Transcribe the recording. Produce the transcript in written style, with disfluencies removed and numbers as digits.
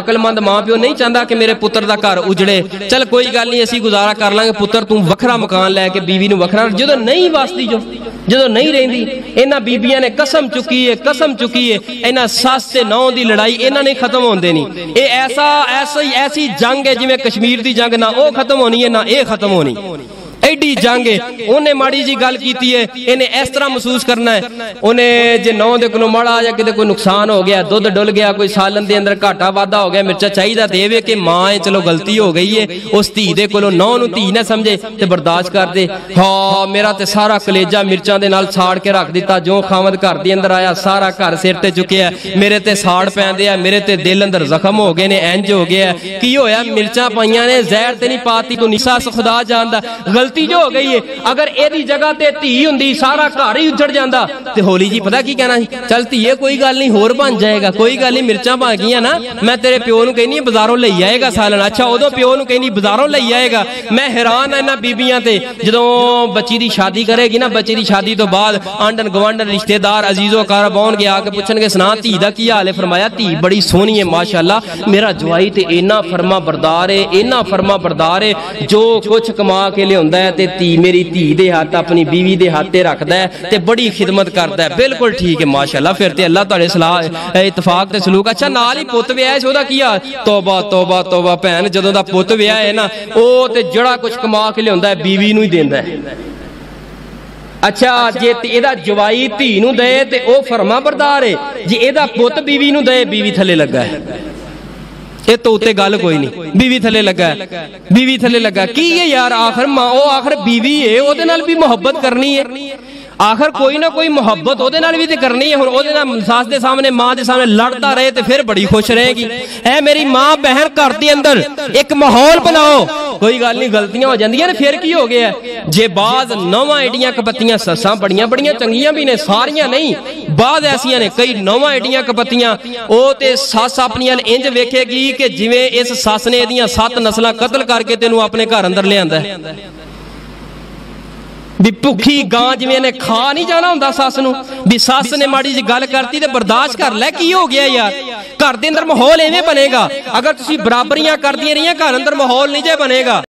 अकलमंद माँ प्यो नहीं चाहता कि मेरे पुत्र का घर उजड़े। चल कोई गल नहीं, असी गुजारा कर लांगे, पुत्र तू वखरा मकान लैके बीवी नूं वखरा। जो नहीं वसदी, जो नहीं रहिंदी, इन्हां बीबियां ने कसम चुकी है इन्हां सस ते नौ दी लड़ाई इन्हां ने खत्म होंदे नहीं। ये ऐसी जंग है जिवें कश्मीर दी जंग, ना वो खत्म होनी है ना ये खत्म होनी। एडी जंग है। उन्हें माड़ी जी गल की है, इन्हें इस तरह महसूस करना है। उन्हें जे नौ दे कोलों माड़ा आ जाए, किते कोई नुकसान हो गया, दुध डुल गया, कोई सालन दे अंदर घाटा वाधा हो गया, मिर्चा चाहिए देवे कि मां है चलो गलती हो गई है, उस धी दे कोलों नौ नूं धी ना समझे ते बर्दाश्त कर दे। हाँ मेरा ते सारा कलेजा मिर्चां दे नाल साड़ के रख दिता, जो खावत घर दे अंदर आया सारा घर सिर ते चुकिया, मेरे ते साड़ पैंदे आ, मेरे ते दिल अंदर जख्म हो गए ने, इंज हो गया की होया मिर्चां पाईयां ने, जहर ते नहीं पाती, तू निसा खुदा जानदा गलती जो हो गई है। अगर एदी जगह ते धी हुंदी सारा घर ही उजड़ जांदा ते होली जी पता की कहना, चल धीए कोई गल नहीं होर बन जाएगा, कोई गल नहीं मिर्चां बन गईयां ना, मैं तेरे प्यो नूं कहनी बाजारों लई आएगा सालन। अच्छा उदों प्यो नूं कहनी बाजारों लई आएगा। मैं हैरान इन्हां बीबियां ते, जदों बच्ची दी शादी करेगी ना, बच्ची दी शादी तो बाद आंडन गवांडन रिश्तेदार अजीजो कार आउणगे, आके पुछणगे सुना धी दा की हाल है। फरमाया धी बड़ी सोहनी है माशाअल्लाह, मेरा जवाई ते इन्ना फरमा बरदार है, इन्ना फरमा बरदार है, जो कुछ कमा के लियाउंदा है ते धी मेरी धी दे हाथ अपनी बीवी दे हाथ ते रखदा है ते बड़ी खिदमत करदा है। बिल्कुल ठीक है माशाअल्लाह, फिर ते अल्लाह तुहाडे सलाह इतफाक ते सलूक। अच्छा नाल ही पुत विआह है, ओदा की हाल? तौबा तौबा तौबा भैन, जदों दा पुत विआह है ना, ओ ते जड़ा कुछ कमा के लियाउंदा है बीवी नूं ही देंदा है। अच्छा जे एदा जवाई धी नूं दे ते ओ फरमा बरदार है, जे एदा पुत बीवी नूं दे बीवी थले लगा है। ये तो उत्ते गल कोई नहीं, बीवी थले लगा है, बीवी थले लगा की है यार, आखिर मां ओ आखिर बीवी है, ओदे नाल भी मोहब्बत करनी है, आखिर कोई ना कोई मोहब्बत ओदे नाल भी ते करनी है। हुण ओदे नाल सास दे सामने मां दे सामने लड़ता रहे ते फिर बड़ी खुश रहेगी। ऐ मेरी मां बहन घर दे अंदर एक माहौल बनाओ, कोई गल नहीं गलतियां हो जांदियां ने, फिर की हो गया जे बाज नौवां एडियां कपत्तियां सस्सां बड़ियां बड़ियां चंगियां भी ने, सारियां नहीं, बाज ऐसियां ने कई नौवां एडियां कपत्तियां, ओ ते सस अपनी अल इंज वेखेगी कि जिवें इस सस ने एदियां 7 नस्लां कतल करके तेनू अपने घर अंदर लियांदा है। भी भुखी गां जिवें ने खा नहीं जाना हुंदा सस नूं, भी सस ने माड़ी जी गल करती ते बर्दाश्त कर लै, की हो गया यार, घर दे अंदर माहौल एवें बनेगा। अगर तुसीं बराबरियां करदियां रहियां घर अंदर माहौल नहीं जे बनेगा।